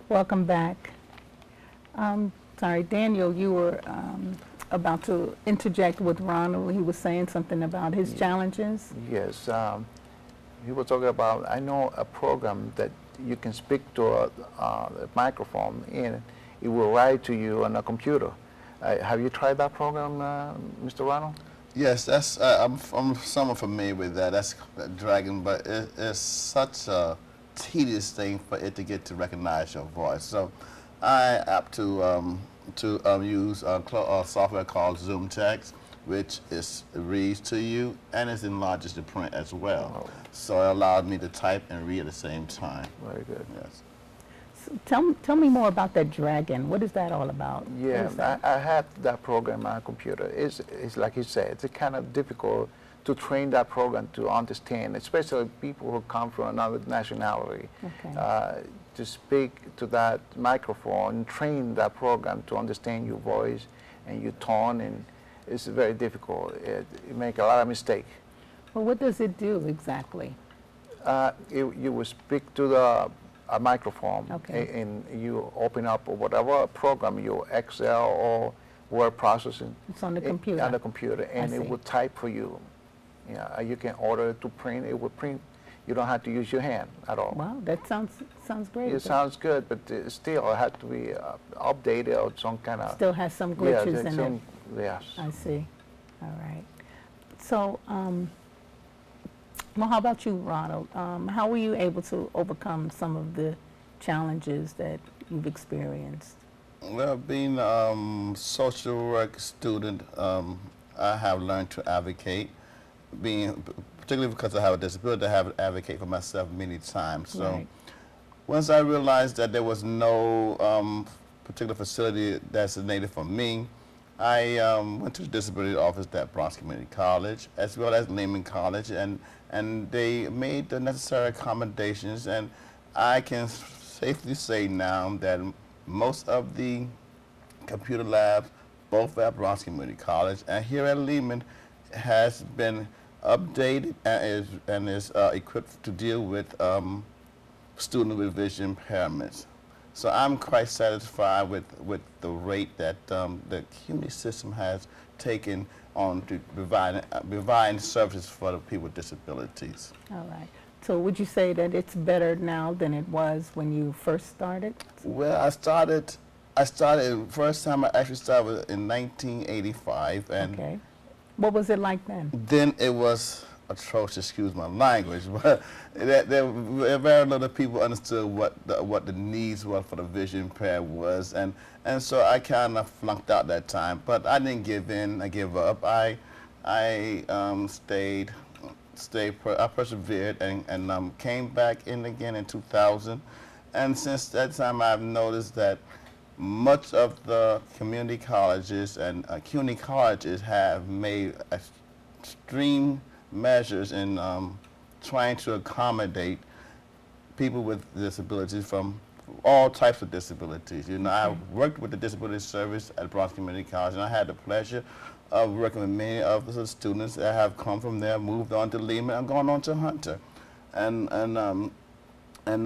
Welcome back. Sorry, Daniel, you were about to interject with Ronald. He was saying something about his challenges. Yes, he was talking about, I know a program that you can speak to a microphone and it will write to you on a computer. Have you tried that program, Mr. Ronald? Yes, that's I'm somewhat familiar with that. That's Dragon, but it's such a tedious thing for it to get to recognize your voice. So I opt to use software called Zoom Text, which reads to you and it enlarges the print as well. Oh. So it allowed me to type and read at the same time. Very good. Yes. So tell me more about that Dragon. What is that all about? Yeah, I had that program on a computer. It's like you said, it's kind of difficult to train that program to understand, especially people who come from another nationality. Okay. To speak to that microphone, train that program to understand your voice and your tone, and it's very difficult. It make a lot of mistakes. Well, what does it do exactly? You will speak to a microphone, okay, and you open up whatever program, your Excel or word processing. It's on the computer. On the computer, and it will type for you. Yeah, you can order it to print. It will print. You don't have to use your hand at all. Wow, that sounds great. It sounds good, but still it has to be updated or some kind of. Still has some glitches in it. Yes. I see. All right. So, well, how about you, Ronald? How were you able to overcome some of the challenges that you've experienced? Well, being a social work student, I have learned to advocate. Particularly because I have a disability, I have to advocate for myself many times. So right. Once I realized that there was no particular facility designated for me, I went to the disability office at Bronx Community College, as well as Lehman College, and they made the necessary accommodations, and I can safely say now that most of the computer labs, both at Bronx Community College and here at Lehman, has been updated and is equipped to deal with students with vision impairments. So I'm quite satisfied with the rate that the community system has taken on to providing services for the people with disabilities. All right. So would you say that it's better now than it was when you first started? Well, first time I actually started in 1985. And okay. What was it like then? Then it was atrocious, excuse my language, but there very little people understood what the needs were for the vision impaired was, and so I kind of flunked out that time. But I didn't give in. I give up. I persevered and came back in again in 2000, and since that time I've noticed that much of the community colleges and CUNY colleges have made extreme measures in trying to accommodate people with disabilities from all types of disabilities. You know, I worked with the Disability Service at Bronx Community College, and I had the pleasure of working with many of the students that have come from there, moved on to Lehman, and gone on to Hunter. And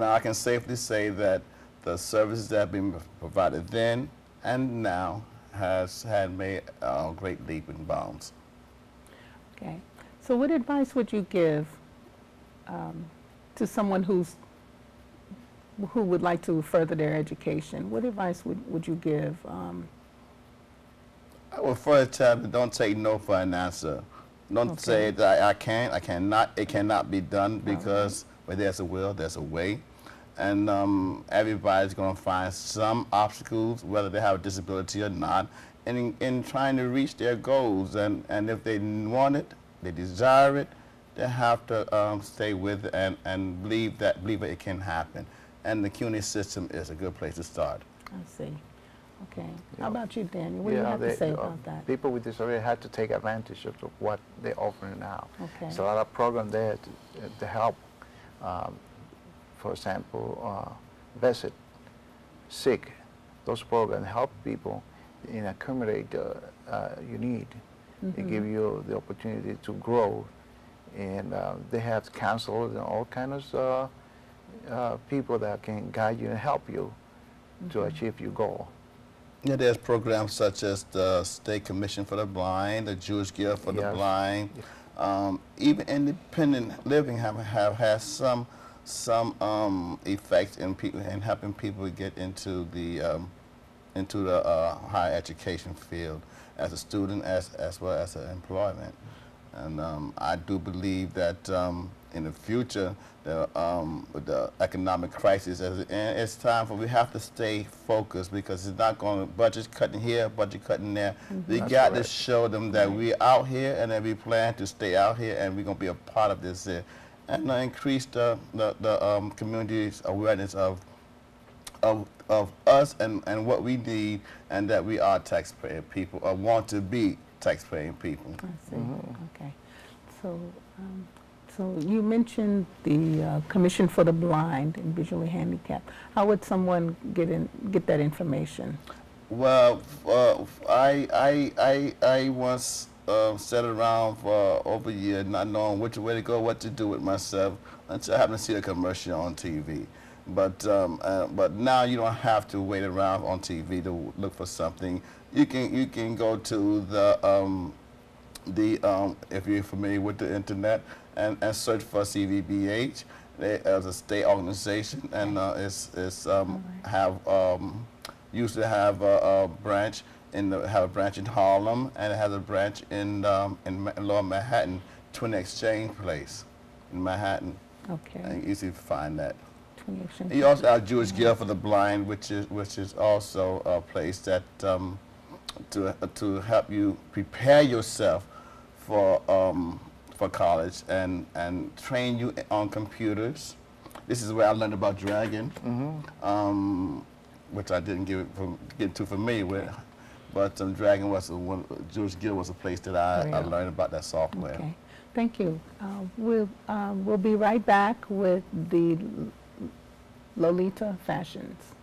I can safely say that the services that have been provided then and now had made a great leap in bounds. Okay. So what advice would you give to someone who would like to further their education? What advice would you give? I would first tell them, don't take no for an answer. Don't say that I cannot, it cannot be done, because where there's a will, there's a way. And everybody's going to find some obstacles, whether they have a disability or not, in trying to reach their goals. And if they want it, they desire it, they have to stay with it and believe that it can happen. And the CUNY system is a good place to start. I see. Okay. How about you, Daniel? What do you have to say about that? People with disability have to take advantage of what they're offering now. Okay. There's a lot of programs there to help. For example, VESIT, SICK, those programs help people and accommodate you need. They give you the opportunity to grow, and they have counselors and all kinds of people that can guide you and help you to achieve your goal. Yeah, there's programs such as the State Commission for the Blind, the Jewish Guild for the Yes. Blind. Even independent living have had some effects in people and helping people get into the higher education field as a student as well as employment. And I do believe that in the future, with the economic crisis, it's time for we have to stay focused because it's not going to budget cutting here, budget cutting there. We That's got to correct. show them that we're out here and that we plan to stay out here and we're going to be a part of this and increase the community's awareness of us and what we need and that we are taxpaying people or want to be taxpaying people. I see. Okay. So, so you mentioned the Commission for the Blind and Visually Handicapped. How would someone get that information? Well, I once sat around for over a year not knowing which way to go, what to do with myself until I happened to see a commercial on TV. But now you don't have to wait around on TV to look for something. You can go to if you're familiar with the internet and search for CVBH. As a state organization and used to have a branch in Harlem and it has a branch in Lower Manhattan, Twin Exchange Place in Manhattan. Okay. And easy to find that. 20 Exchange. You also have Jewish Guild for the Blind, which is also a place that to help you prepare yourself for college and train you on computers. This is where I learned about Dragon, which I didn't get too familiar with. But Dragon Jewish Guild was a place that I learned about that software. Okay. Thank you. We'll be right back with the Lolita Fashions.